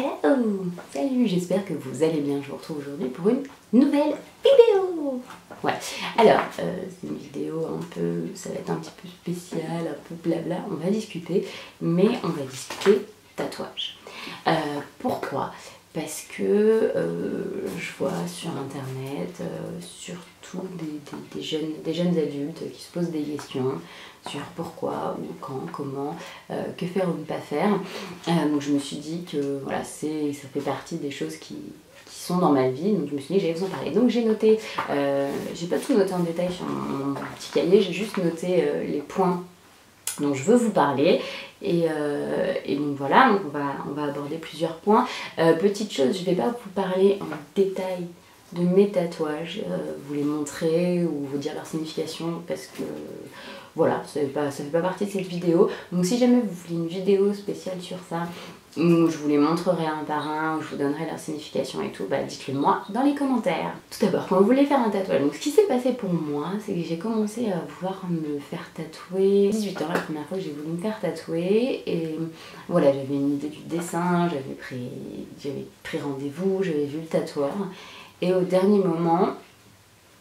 Hello! Salut, j'espère que vous allez bien. Je vous retrouve aujourd'hui pour une nouvelle vidéo. Ouais, alors, c'est une vidéo un peu, ça va être un petit peu spécial, un peu blabla. On va discuter, mais on va discuter tatouage. Pourquoi? Parce que je vois sur internet, surtout des jeunes adultes qui se posent des questions sur pourquoi, ou quand, comment, que faire ou ne pas faire. Donc je me suis dit que voilà, ça fait partie des choses qui sont dans ma vie, donc je me suis dit que j'allais vous en parler. Donc j'ai noté, j'ai pas tout noté en détail sur mon petit cahier, j'ai juste noté les points dont je veux vous parler. Et donc voilà, donc on va aborder plusieurs points. Petite chose, je ne vais pas vous parler en détail de mes tatouages, vous les montrer ou vous dire leur signification parce que voilà, ça fait pas partie de cette vidéo. Donc si jamais vous voulez une vidéo spéciale sur ça, où je vous les montrerai un par un, où je vous donnerai leur signification et tout, bah dites-le moi dans les commentaires. Tout d'abord, quand vous voulez faire un tatouage, donc ce qui s'est passé pour moi, c'est que j'ai commencé à vouloir me faire tatouer à 18 ans, la première fois que j'ai voulu me faire tatouer, et voilà, j'avais une idée du dessin, j'avais pris rendez-vous, j'avais vu le tatoueur, et au dernier moment,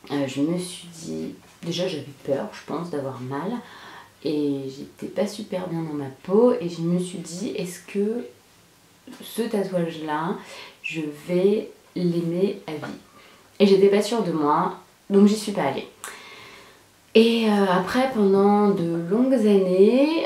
je me suis dit, déjà j'avais peur, je pense, d'avoir mal, et j'étais pas super bien dans ma peau, et je me suis dit, est-ce que ce tatouage là, je vais l'aimer à vie? Et j'étais pas sûre de moi, donc j'y suis pas allée. Et après, pendant de longues années,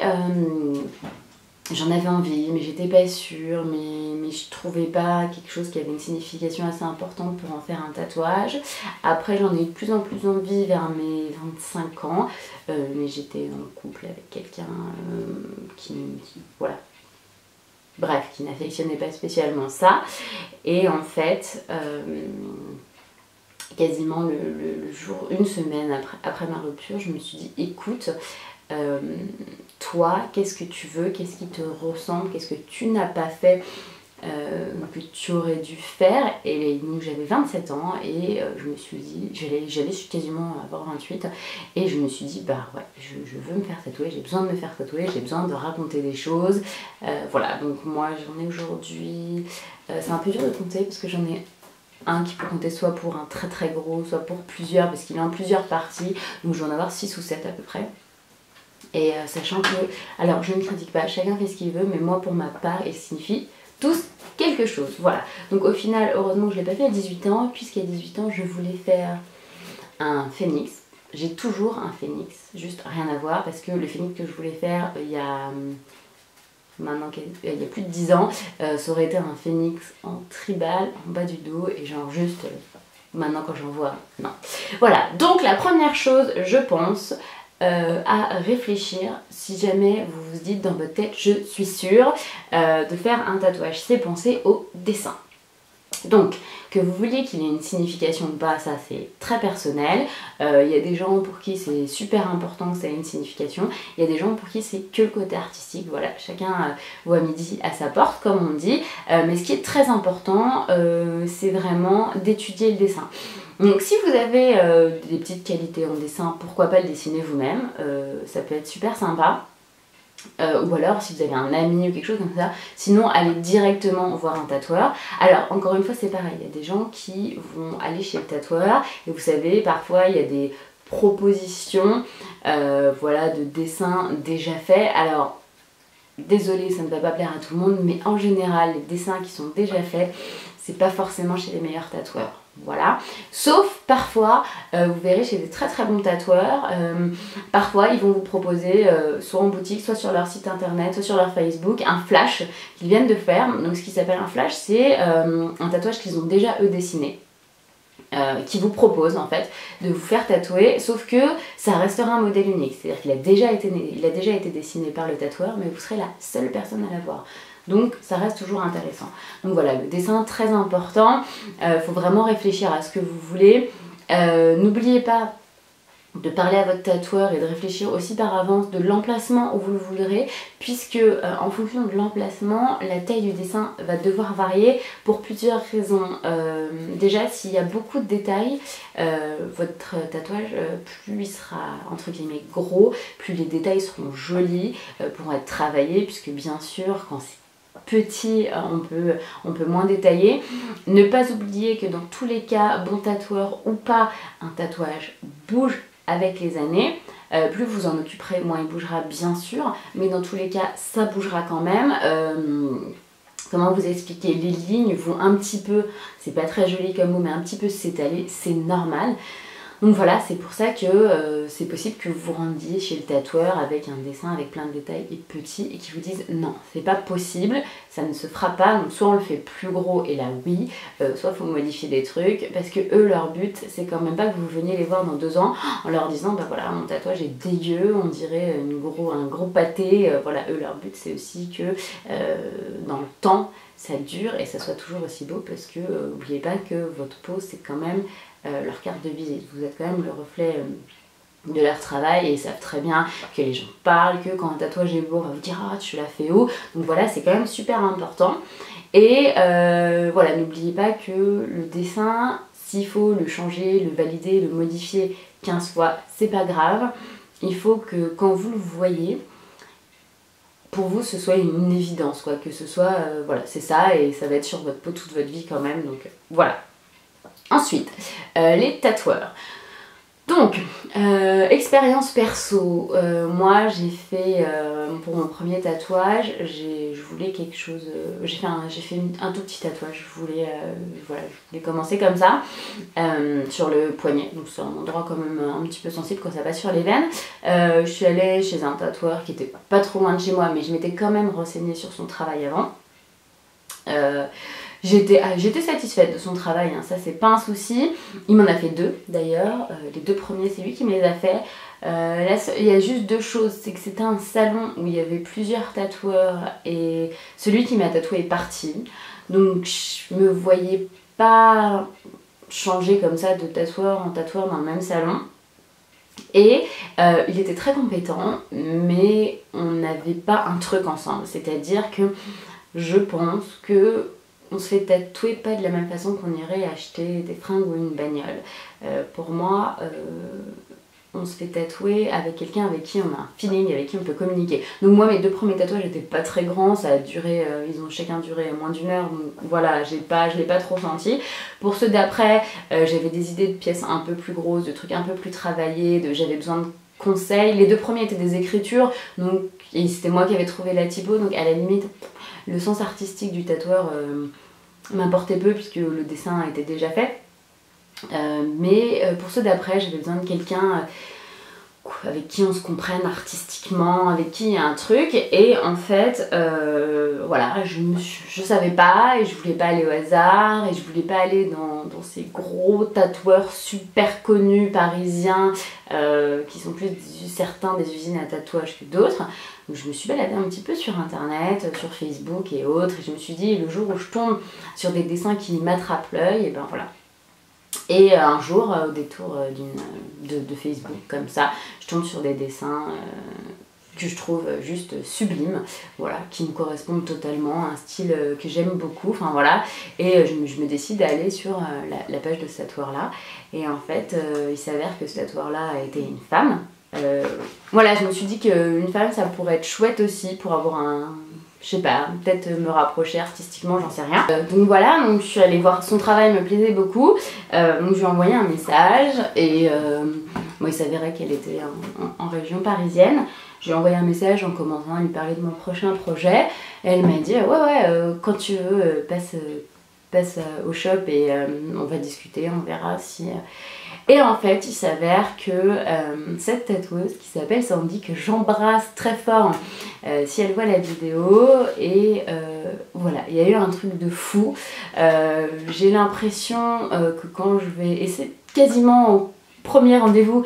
j'en avais envie, mais j'étais pas sûre, mais je trouvais pas quelque chose qui avait une signification assez importante pour en faire un tatouage. Après, j'en ai eu de plus en plus envie vers mes 25 ans, mais j'étais en couple avec quelqu'un voilà. Bref, qui n'affectionnait pas spécialement ça. Et en fait, quasiment le jour, une semaine après ma rupture, je me suis dit, écoute, toi, qu'est-ce que tu veux, qu'est-ce qui te ressemble, qu'est-ce que tu n'as pas fait, que tu aurais dû faire. Et donc j'avais 27 ans et je me suis dit, j'allais quasiment avoir 28, et je me suis dit, bah ouais, je veux me faire tatouer, j'ai besoin de me faire tatouer, j'ai besoin de raconter des choses. Voilà, donc moi j'en ai aujourd'hui, c'est un peu dur de compter parce que j'en ai un qui peut compter soit pour un très très gros, soit pour plusieurs, parce qu'il est en plusieurs parties, donc je vais en avoir 6 ou 7 à peu près. Et sachant que, alors je ne critique pas, chacun fait ce qu'il veut, mais moi pour ma part, il signifie tous quelque chose, voilà. Donc au final, heureusement que je ne l'ai pas fait à 18 ans, puisqu'à 18 ans, je voulais faire un phénix. J'ai toujours un phénix, juste rien à voir, parce que le phénix que je voulais faire il y a plus de 10 ans, ça aurait été un phénix en tribal, en bas du dos, et genre juste, maintenant quand j'en vois, non. Voilà, donc la première chose, je pense, à réfléchir, si jamais vous vous dites dans votre tête, je suis sûre de faire un tatouage, c'est penser au dessin. Donc, que vous vouliez qu'il ait une signification ou pas, ça c'est très personnel. Il y a des gens pour qui c'est super important que ça ait une signification. Il y a des gens pour qui c'est que le côté artistique. Voilà, chacun voit midi à sa porte, comme on dit. Mais ce qui est très important, c'est vraiment d'étudier le dessin. Donc si vous avez des petites qualités en dessin, pourquoi pas le dessiner vous-même, ça peut être super sympa. Ou alors si vous avez un ami ou quelque chose comme ça, sinon allez directement voir un tatoueur. Alors encore une fois c'est pareil, il y a des gens qui vont aller chez le tatoueur et vous savez parfois il y a des propositions voilà, de dessins déjà faits. Alors désolée, ça ne va pas plaire à tout le monde, mais en général les dessins qui sont déjà faits, c'est pas forcément chez les meilleurs tatoueurs. Voilà, sauf parfois, vous verrez chez des très très bons tatoueurs, parfois ils vont vous proposer, soit en boutique, soit sur leur site internet, soit sur leur Facebook, un flash qu'ils viennent de faire. Donc ce qui s'appelle un flash, c'est un tatouage qu'ils ont déjà eux dessiné. Qui vous propose en fait de vous faire tatouer, sauf que ça restera un modèle unique, c'est-à-dire qu'il a déjà été dessiné par le tatoueur, mais vous serez la seule personne à l'avoir. Donc ça reste toujours intéressant. Donc voilà, le dessin très important, faut vraiment réfléchir à ce que vous voulez. N'oubliez pas de parler à votre tatoueur et de réfléchir aussi par avance de l'emplacement où vous le voudrez, puisque en fonction de l'emplacement, la taille du dessin va devoir varier pour plusieurs raisons. Déjà, s'il y a beaucoup de détails, votre tatouage, plus il sera entre guillemets gros, plus les détails seront jolis, pourront être travaillés, puisque bien sûr, quand c'est petit, on peut moins détailler. Ne pas oublier que dans tous les cas, bon tatoueur ou pas, un tatouage bouge avec les années. Plus vous en occuperez, moins il bougera bien sûr, mais dans tous les cas, ça bougera quand même. Comment vous expliquer, les lignes vont un petit peu, c'est pas très joli comme mot, mais un petit peu s'étaler, c'est normal. Donc voilà, c'est pour ça que c'est possible que vous vous rendiez chez le tatoueur avec un dessin avec plein de détails et petit et qu'ils vous disent non, c'est pas possible, ça ne se fera pas, donc soit on le fait plus gros et là oui, soit il faut modifier des trucs, parce que eux leur but c'est quand même pas que vous veniez les voir dans 2 ans en leur disant bah voilà mon tatouage est dégueu, on dirait un gros pâté, voilà, eux leur but c'est aussi que dans le temps ça dure et ça soit toujours aussi beau, parce que n'oubliez pas que votre peau c'est quand même leur carte de visite, vous êtes quand même le reflet de leur travail et ils savent très bien que les gens parlent, que quand un tatouage est beau on va vous dire ah tu l'as fait où, donc voilà c'est quand même super important. Et voilà, n'oubliez pas que le dessin, s'il faut le changer, le valider, le modifier 15 fois, c'est pas grave, il faut que quand vous le voyez, pour vous ce soit une évidence quoi, que ce soit voilà c'est ça et ça va être sur votre peau toute votre vie quand même, donc voilà. Ensuite, les tatoueurs. Donc, expérience perso. Moi, j'ai fait, pour mon premier tatouage, je voulais quelque chose... j'ai fait un tout petit tatouage. Voilà, je voulais commencer comme ça, sur le poignet. Donc, c'est un endroit quand même un petit peu sensible quand ça passe sur les veines. Je suis allée chez un tatoueur qui était pas trop loin de chez moi, mais je m'étais quand même renseignée sur son travail avant. J'étais satisfaite de son travail, hein, ça c'est pas un souci. Il m'en a fait 2 d'ailleurs, les 2 premiers c'est lui qui me les a fait. Là il y a juste 2 choses, c'est que c'était un salon où il y avait plusieurs tatoueurs et celui qui m'a tatoué est parti. Donc je me voyais pas changer comme ça de tatoueur en tatoueur dans le même salon. Et il était très compétent, mais on n'avait pas un truc ensemble, c'est-à-dire que je pense que on se fait tatouer pas de la même façon qu'on irait acheter des fringues ou une bagnole. Pour moi, on se fait tatouer avec quelqu'un avec qui on a un feeling, avec qui on peut communiquer. Donc moi, mes 2 premiers tatouages n'étaient pas très grands, ça a duré, ils ont chacun duré moins d'1 heure, donc voilà, je l'ai pas trop senti. Pour ceux d'après, j'avais des idées de pièces un peu plus grosses, de trucs un peu plus travaillés, j'avais besoin de conseils. Les 2 premiers étaient des écritures, donc et c'était moi qui avais trouvé la typo, donc à la limite, le sens artistique du tatoueur m'importait peu puisque le dessin était déjà fait. Mais pour ceux d'après, j'avais besoin de quelqu'un avec qui on se comprenne artistiquement, avec qui il y a un truc. Et en fait, voilà, je savais pas et je voulais pas aller au hasard et je voulais pas aller dans ces gros tatoueurs super connus parisiens qui sont plus certains des usines à tatouage que d'autres. Donc je me suis baladée un petit peu sur internet, sur Facebook et autres, et je me suis dit le jour où je tombe sur des dessins qui m'attrapent l'œil, et ben voilà. Et un jour, au détour de Facebook, comme ça, je tombe sur des dessins que je trouve juste sublimes, voilà, qui me correspondent totalement, un style que j'aime beaucoup, enfin voilà, et je me décide à aller sur la page de ce tatoueur-là, et en fait, il s'avère que ce tatoueur-là était une femme. Voilà, je me suis dit qu'une femme ça pourrait être chouette aussi pour avoir je sais pas, peut-être me rapprocher artistiquement, j'en sais rien. Donc voilà, donc je suis allée voir son travail, me plaisait beaucoup, donc je lui ai envoyé un message et bon, il s'avérait qu'elle était en région parisienne. Je lui ai envoyé un message en commençant à lui parler de mon prochain projet et elle m'a dit ouais quand tu veux passe au shop et on va discuter, on verra si... Et en fait, il s'avère que cette tatoueuse qui s'appelle Sandy, que j'embrasse très fort si elle voit la vidéo, et voilà, il y a eu un truc de fou. J'ai l'impression que quand je vais, et c'est quasiment au premier rendez-vous,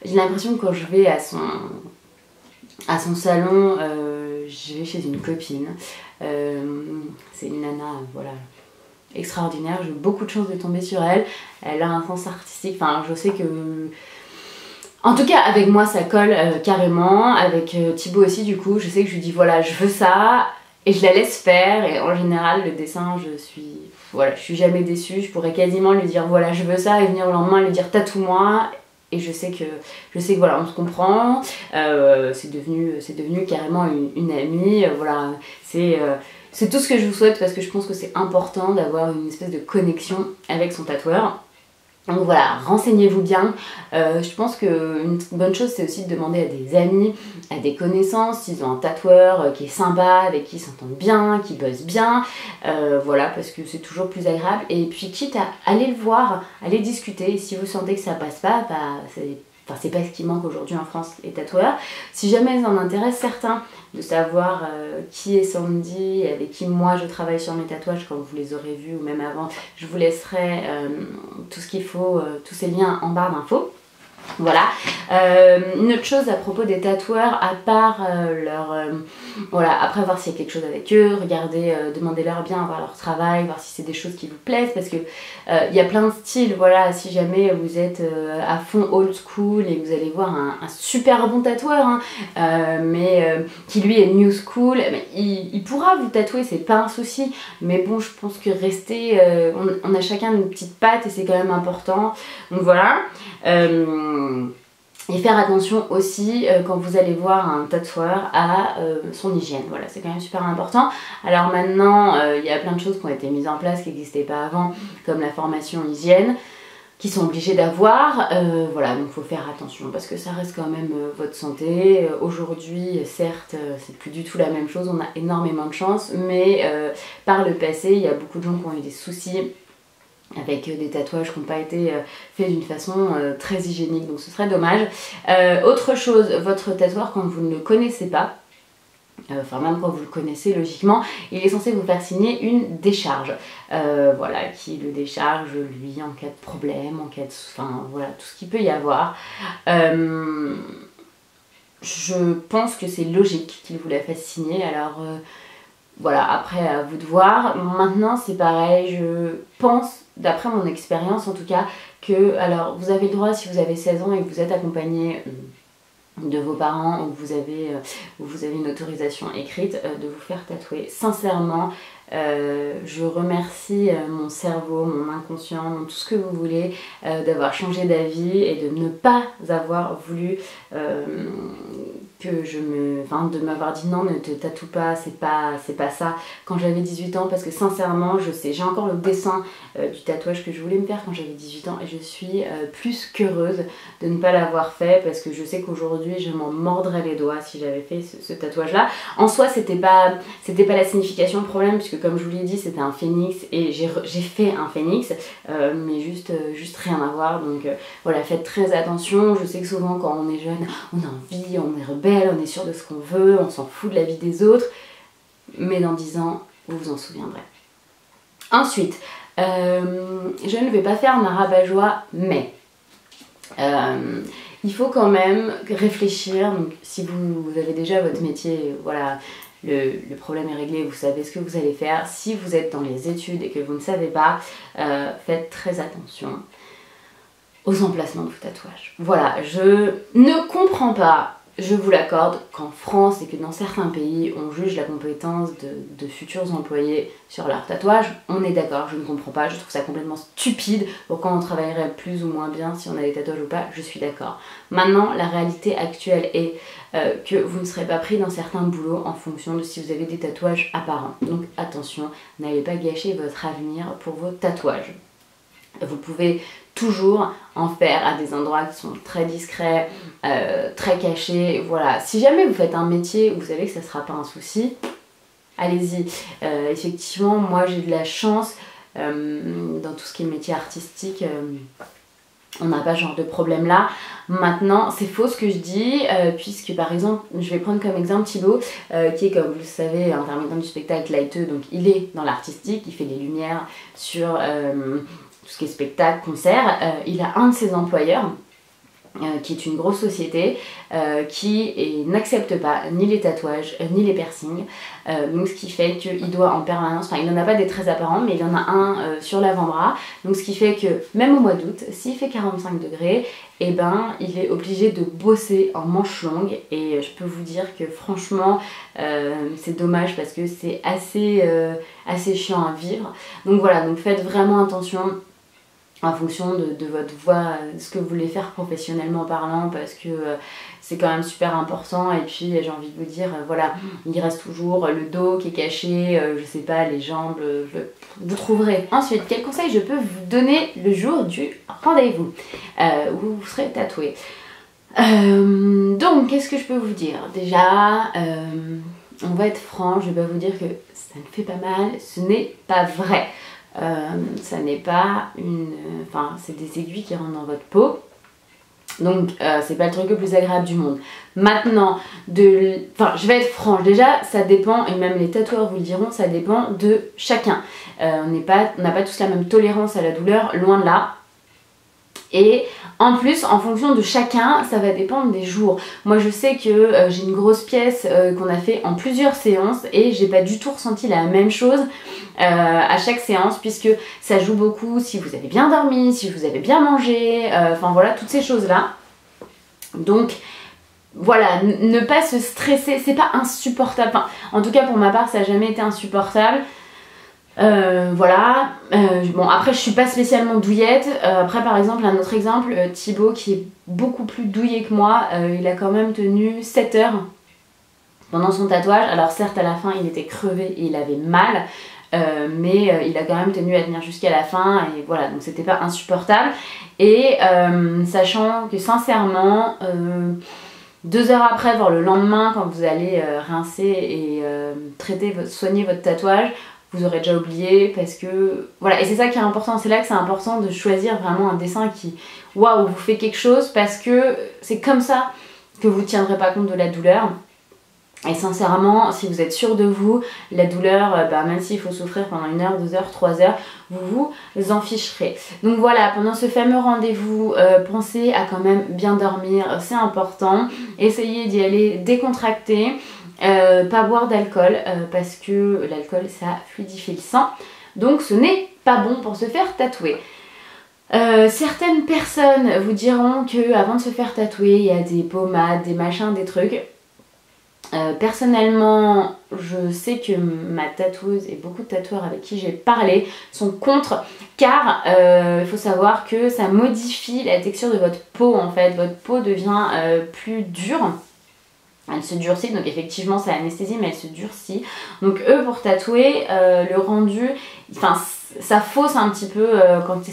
j'ai l'impression que quand je vais à son salon, je vais chez une copine. C'est une nana, voilà, extraordinaire, j'ai eu beaucoup de chance de tomber sur elle. Elle a un sens artistique, enfin je sais que... En tout cas avec moi ça colle carrément, avec Thibaut aussi du coup, je sais que je lui dis voilà je veux ça, et je la laisse faire, et en général le dessin je suis jamais déçue, je pourrais quasiment lui dire voilà je veux ça, et venir le lendemain lui dire tatoue-moi, et je sais que voilà on se comprend, c'est devenu carrément une amie, voilà, c'est C'est tout ce que je vous souhaite parce que je pense que c'est important d'avoir une espèce de connexion avec son tatoueur. Donc voilà, renseignez-vous bien. Je pense qu'une bonne chose, c'est aussi de demander à des amis, à des connaissances, s'ils ont un tatoueur qui est sympa, avec qui ils s'entendent bien, qui bosse bien. Voilà, parce que c'est toujours plus agréable. Et puis quitte à aller le voir, aller discuter. Et si vous sentez que ça passe pas, bah, c'est pas ce qui manque aujourd'hui en France, les tatoueurs. Si jamais ça en intéresse certains de savoir qui est Sandy, avec qui moi je travaille sur mes tatouages quand vous les aurez vus ou même avant, je vous laisserai tout ce qu'il faut, tous ces liens en barre d'infos. Voilà. Une autre chose à propos des tatoueurs, à part voilà, après voir s'il y a quelque chose avec eux, regardez, demandez-leur bien, voir leur travail, voir si c'est des choses qui vous plaisent, parce que il y a plein de styles, voilà, si jamais vous êtes à fond old school et que vous allez voir un super bon tatoueur, hein, mais qui lui est new school, il pourra vous tatouer, c'est pas un souci, mais bon, je pense que rester, on a chacun une petite patte et c'est quand même important, donc voilà. Et faire attention aussi quand vous allez voir un tatoueur à son hygiène, voilà, c'est quand même super important. Alors maintenant, il y a plein de choses qui ont été mises en place qui n'existaient pas avant, comme la formation hygiène, qui sont obligés d'avoir, voilà, donc il faut faire attention parce que ça reste quand même votre santé. Aujourd'hui, certes, c'est plus du tout la même chose, on a énormément de chance, mais par le passé, il y a beaucoup de gens qui ont eu des soucis avec des tatouages qui n'ont pas été faits d'une façon très hygiénique, donc ce serait dommage. Autre chose, votre tatoueur, quand vous ne le connaissez pas, enfin même quand vous le connaissez logiquement, il est censé vous faire signer une décharge, voilà, qui le décharge lui en cas de problème, en cas de, enfin voilà, tout ce qu'il peut y avoir. Je pense que c'est logique qu'il vous la fasse signer, alors voilà, après à vous de voir. Maintenant c'est pareil, je pense, d'après mon expérience en tout cas, que, alors vous avez le droit, si vous avez 16 ans et que vous êtes accompagné de vos parents ou que vous avez une autorisation écrite, de vous faire tatouer. Sincèrement, je remercie mon cerveau, mon inconscient, tout ce que vous voulez, d'avoir changé d'avis et de ne pas avoir voulu de m'avoir dit non, ne te tatoue pas, c'est pas ça, quand j'avais 18 ans, parce que sincèrement, je sais, j'ai encore le dessin du tatouage que je voulais me faire quand j'avais 18 ans et je suis plus qu'heureuse de ne pas l'avoir fait, parce que je sais qu'aujourd'hui, je m'en mordrais les doigts si j'avais fait ce tatouage-là. En soi, c'était pas la signification le problème, puisque comme je vous l'ai dit, c'était un phénix et j'ai fait un phénix, mais juste rien à voir, donc voilà, faites très attention. Je sais que souvent quand on est jeune, on a envie, on est rebelle, on est sûr de ce qu'on veut, on s'en fout de la vie des autres, mais dans 10 ans, vous vous en souviendrez. Ensuite, je ne vais pas faire ma rabat-joie, mais il faut quand même réfléchir. Donc, si vous avez déjà votre métier, voilà, le problème est réglé, vous savez ce que vous allez faire. Si vous êtes dans les études et que vous ne savez pas, faites très attention aux emplacements de vos tatouages. Voilà, je ne comprends pas, je vous l'accorde, qu'en France et que dans certains pays, on juge la compétence de futurs employés sur leur tatouage. On est d'accord, je ne comprends pas, je trouve ça complètement stupide. Pourquoi on travaillerait plus ou moins bien si on a des tatouages ou pas, je suis d'accord. Maintenant, la réalité actuelle est que vous ne serez pas pris dans certains boulots en fonction de si vous avez des tatouages apparents. Donc attention, n'allez pas gâcher votre avenir pour vos tatouages. Vous pouvez toujours en faire à des endroits qui sont très discrets, très cachés, voilà. Si jamais vous faites un métier où vous savez que ça ne sera pas un souci, allez-y. Effectivement, moi j'ai de la chance dans tout ce qui est métier artistique. On n'a pas ce genre de problème là. Maintenant, c'est faux ce que je dis, puisque par exemple, je vais prendre comme exemple Thibaut, qui est, comme vous le savez, intermittent du spectacle lighteux, donc il est dans l'artistique, il fait des lumières sur tout ce qui est spectacle, concert. Il a un de ses employeurs, qui est une grosse société, qui n'accepte pas ni les tatouages, ni les piercings, donc ce qui fait qu'il doit en permanence, enfin il n'en a pas des très apparents, mais il en a un sur l'avant-bras, donc ce qui fait que même au mois d'août, s'il fait 45 degrés, et ben il est obligé de bosser en manches longues, et je peux vous dire que franchement c'est dommage parce que c'est assez chiant à vivre. Donc voilà, donc faites vraiment attention en fonction de votre voie, ce que vous voulez faire professionnellement parlant, parce que c'est quand même super important. Et puis j'ai envie de vous dire, voilà, il reste toujours le dos qui est caché, je sais pas, les jambes, vous trouverez. Ensuite, quel conseil je peux vous donner le jour du rendez-vous où vous serez tatoué? Donc, qu'est-ce que je peux vous dire? Déjà, on va être franc, je vais pas vous dire que ça ne fait pas mal, ce n'est pas vrai. Ça n'est pas une... Enfin, c'est des aiguilles qui rentrent dans votre peau. Donc, c'est pas le truc le plus agréable du monde. Maintenant, enfin, je vais être franche. Déjà, ça dépend, et même les tatoueurs vous le diront, ça dépend de chacun. On n'a pas tous la même tolérance à la douleur, loin de là. Et en plus, en fonction de chacun, ça va dépendre des jours. Moi, je sais que j'ai une grosse pièce qu'on a fait en plusieurs séances et j'ai pas du tout ressenti la même chose à chaque séance, puisque ça joue beaucoup si vous avez bien dormi, si vous avez bien mangé, enfin voilà, toutes ces choses-là. Donc voilà, ne pas se stresser, c'est pas insupportable. Enfin, en tout cas, pour ma part, ça n'a jamais été insupportable. Voilà, bon après je suis pas spécialement douillette, après par exemple un autre exemple, Thibaut qui est beaucoup plus douillet que moi, il a quand même tenu 7 heures pendant son tatouage. Alors certes à la fin il était crevé et il avait mal, mais il a quand même tenu à tenir jusqu'à la fin et voilà, donc c'était pas insupportable. Et sachant que sincèrement 2 heures après, voire le lendemain, quand vous allez rincer et soigner votre tatouage, vous aurez déjà oublié, parce que voilà, et c'est ça qui est important, c'est là que c'est important de choisir vraiment un dessin qui, waouh, vous fait quelque chose, parce que c'est comme ça que vous ne tiendrez pas compte de la douleur. Et sincèrement, si vous êtes sûr de vous, la douleur, même s'il faut souffrir pendant 1 heure, 2 heures, 3 heures, vous vous en ficherez. Donc voilà, pendant ce fameux rendez-vous, pensez à quand même bien dormir, c'est important. Essayez d'y aller décontracté. Pas boire d'alcool parce que l'alcool ça fluidifie le sang, donc ce n'est pas bon pour se faire tatouer. Certaines personnes vous diront que avant de se faire tatouer il y a des pommades, des machins, des trucs. Personnellement je sais que ma tatoueuse et beaucoup de tatoueurs avec qui j'ai parlé sont contre, car il faut savoir que ça modifie la texture de votre peau en fait. Votre peau devient plus dure. Elle se durcit, donc effectivement ça anesthésie, mais elle se durcit. Donc eux, pour tatouer, le rendu, enfin ça fausse un petit peu quand ils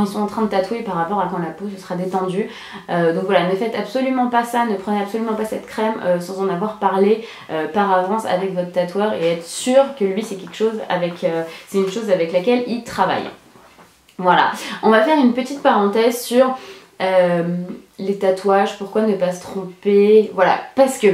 sont en train de tatouer par rapport à quand la peau se sera détendue. Donc voilà, ne faites absolument pas ça, ne prenez absolument pas cette crème sans en avoir parlé par avance avec votre tatoueur et être sûr que lui c'est quelque chose c'est une chose avec laquelle il travaille. Voilà, on va faire une petite parenthèse sur les tatouages, pourquoi ne pas se tromper, voilà, parce que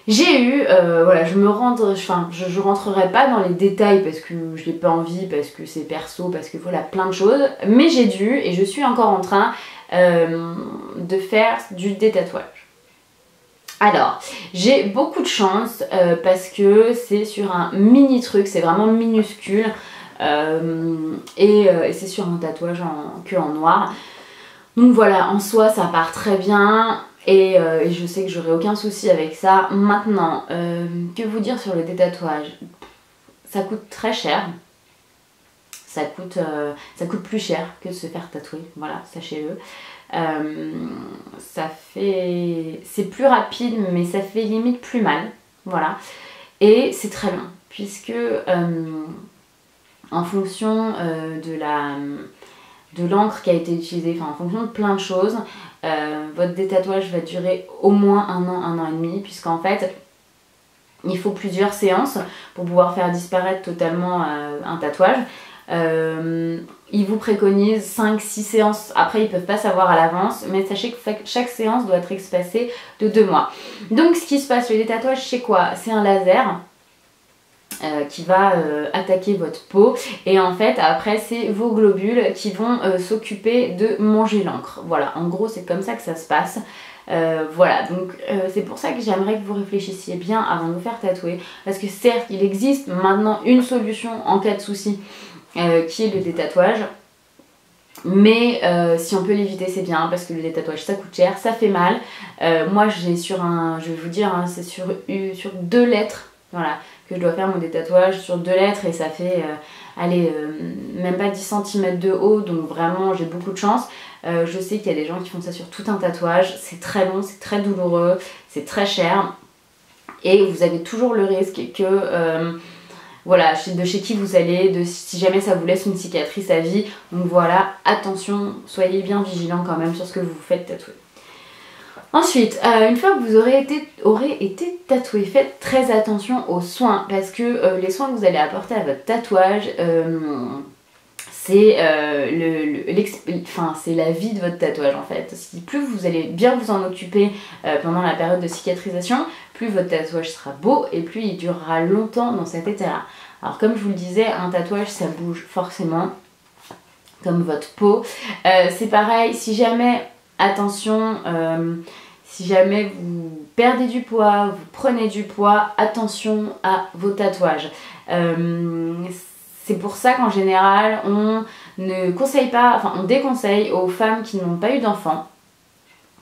j'ai eu, voilà, je rentrerai pas dans les détails parce que je n'ai pas envie, parce que c'est perso, parce que voilà, plein de choses, mais j'ai dû, et je suis encore en train de faire du détatouage. Alors, j'ai beaucoup de chance parce que c'est sur un mini truc, c'est vraiment minuscule, et c'est sur un tatouage en noir. Donc voilà, en soi ça part très bien et je sais que j'aurai aucun souci avec ça. Maintenant, que vous dire sur le détatouage? Ça coûte très cher, ça coûte plus cher que de se faire tatouer, voilà, sachez-le. C'est plus rapide mais ça fait limite plus mal, voilà. Et c'est très long, puisque en fonction de l'encre qui a été utilisée, enfin en fonction de plein de choses, votre détatouage va durer au moins 1 an et demi, puisqu'en fait il faut plusieurs séances pour pouvoir faire disparaître totalement un tatouage. Ils vous préconisent 5-6 séances, après ils peuvent pas savoir à l'avance, mais sachez que chaque séance doit être espacée de 2 mois. Donc ce qui se passe, le détatouage c'est quoi? C'est un laser qui va attaquer votre peau, et en fait après c'est vos globules qui vont s'occuper de manger l'encre. Voilà, en gros c'est comme ça que ça se passe. Voilà, donc c'est pour ça que j'aimerais que vous réfléchissiez bien avant de vous faire tatouer, parce que certes il existe maintenant une solution en cas de souci qui est le détatouage, mais si on peut l'éviter c'est bien, parce que le détatouage ça coûte cher, ça fait mal. Moi j'ai je vais vous dire, hein, c'est sur 2 lettres, voilà, que je dois faire mon détatouage sur 2 lettres, et ça fait allez, même pas 10 cm de haut, donc vraiment j'ai beaucoup de chance. Je sais qu'il y a des gens qui font ça sur tout un tatouage, c'est très long, c'est très douloureux, c'est très cher. Et vous avez toujours le risque que, voilà, de chez qui vous allez, si jamais ça vous laisse une cicatrice à vie. Donc voilà, attention, soyez bien vigilants quand même sur ce que vous vous faites tatouer. Ensuite, une fois que vous aurez été tatoué, faites très attention aux soins, parce que les soins que vous allez apporter à votre tatouage, c'est la vie de votre tatouage en fait. Plus vous allez bien vous en occuper pendant la période de cicatrisation, plus votre tatouage sera beau et plus il durera longtemps dans cet état-là. Alors comme je vous le disais, un tatouage ça bouge forcément, comme votre peau. C'est pareil, si jamais, attention, si jamais vous perdez du poids, vous prenez du poids, attention à vos tatouages. C'est pour ça qu'en général, on ne conseille pas, enfin on déconseille aux femmes qui n'ont pas eu d'enfants,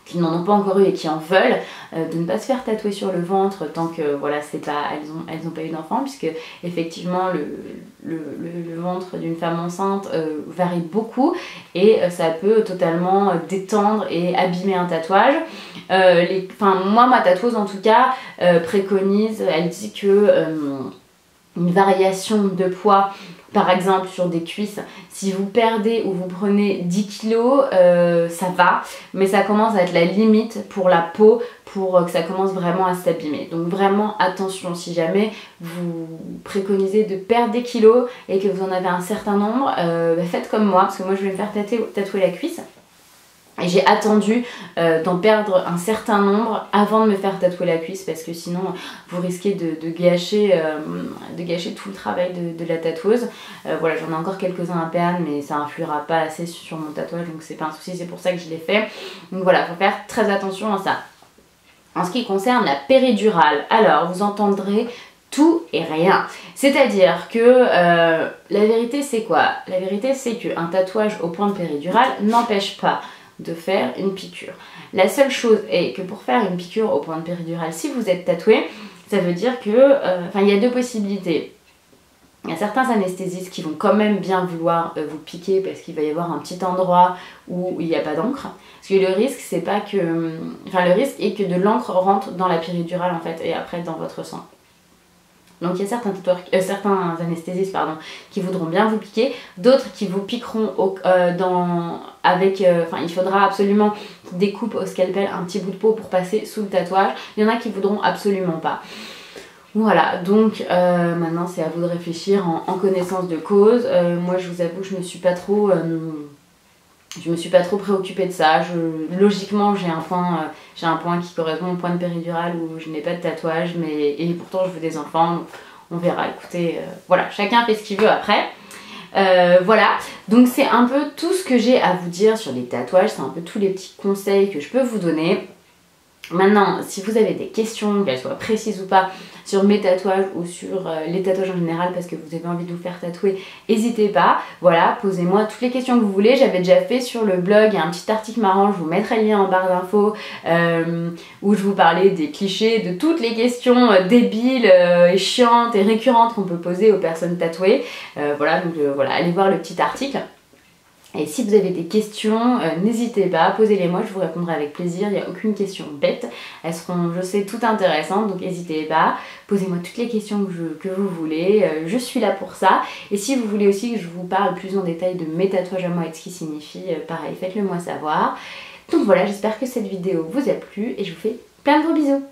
qui n'en ont pas encore eu et qui en veulent, de ne pas se faire tatouer sur le ventre tant que voilà, c'est pas, elles ont pas eu d'enfants, puisque effectivement le ventre d'une femme enceinte varie beaucoup et ça peut totalement détendre et abîmer un tatouage. Moi, ma tatoueuse en tout cas préconise, elle dit que une variation de poids, par exemple sur des cuisses, si vous perdez ou vous prenez 10 kilos, ça va, mais ça commence à être la limite pour la peau, pour que ça commence vraiment à s'abîmer. Donc vraiment attention, si jamais vous préconisez de perdre des kilos et que vous en avez un certain nombre, faites comme moi, parce que moi je vais me faire tatouer la cuisse. Et j'ai attendu d'en perdre un certain nombre avant de me faire tatouer la cuisse, parce que sinon vous risquez de gâcher tout le travail de la tatoueuse. Voilà, j'en ai encore quelques-uns à perdre, mais ça influera pas assez sur mon tatouage, donc c'est pas un souci, c'est pour ça que je l'ai fait. Donc voilà, faut faire très attention à ça. En ce qui concerne la péridurale, alors vous entendrez tout et rien. C'est-à-dire que la vérité c'est quoi? La vérité c'est qu'un tatouage au point de péridurale n'empêche pas de faire une piqûre. La seule chose est que pour faire une piqûre au point de péridurale, si vous êtes tatoué, ça veut dire que, il y a deux possibilités. Il y a certains anesthésistes qui vont quand même bien vouloir vous piquer parce qu'il va y avoir un petit endroit où il n'y a pas d'encre. Parce que le risque, c'est pas que, le risque est que de l'encre rentre dans la péridurale en fait et après dans votre sang. Donc il y a certains anesthésistes qui voudront bien vous piquer, d'autres qui vous piqueront il faudra absolument qu'ils découpent au scalpel un petit bout de peau pour passer sous le tatouage. Il y en a qui voudront absolument pas. Voilà, donc maintenant c'est à vous de réfléchir en connaissance de cause. Moi je vous avoue, je me suis pas trop préoccupée de ça. Logiquement j'ai un point qui correspond au point de péridurale où je n'ai pas de tatouage, et pourtant je veux des enfants. On verra, écoutez, voilà, chacun fait ce qu'il veut après. Voilà, donc c'est un peu tout ce que j'ai à vous dire sur les tatouages, c'est un peu tous les petits conseils que je peux vous donner. Maintenant, si vous avez des questions, qu'elles soient précises ou pas, sur mes tatouages ou sur les tatouages en général, parce que vous avez envie de vous faire tatouer, n'hésitez pas. Voilà, posez-moi toutes les questions que vous voulez. J'avais déjà fait sur le blog, il y a un petit article marrant, je vous mettrai le lien en barre d'infos, où je vous parlais des clichés, de toutes les questions débiles et chiantes et récurrentes qu'on peut poser aux personnes tatouées. Voilà, donc allez voir le petit article. Et si vous avez des questions, n'hésitez pas, posez-les moi, je vous répondrai avec plaisir, il n'y a aucune question bête. Elles seront, je sais, toutes intéressantes, donc n'hésitez pas, posez-moi toutes les questions que vous voulez, je suis là pour ça. Et si vous voulez aussi que je vous parle plus en détail de mes tatouages à moi et de ce qui signifie, pareil, faites-le moi savoir. Donc voilà, j'espère que cette vidéo vous a plu et je vous fais plein de gros bisous.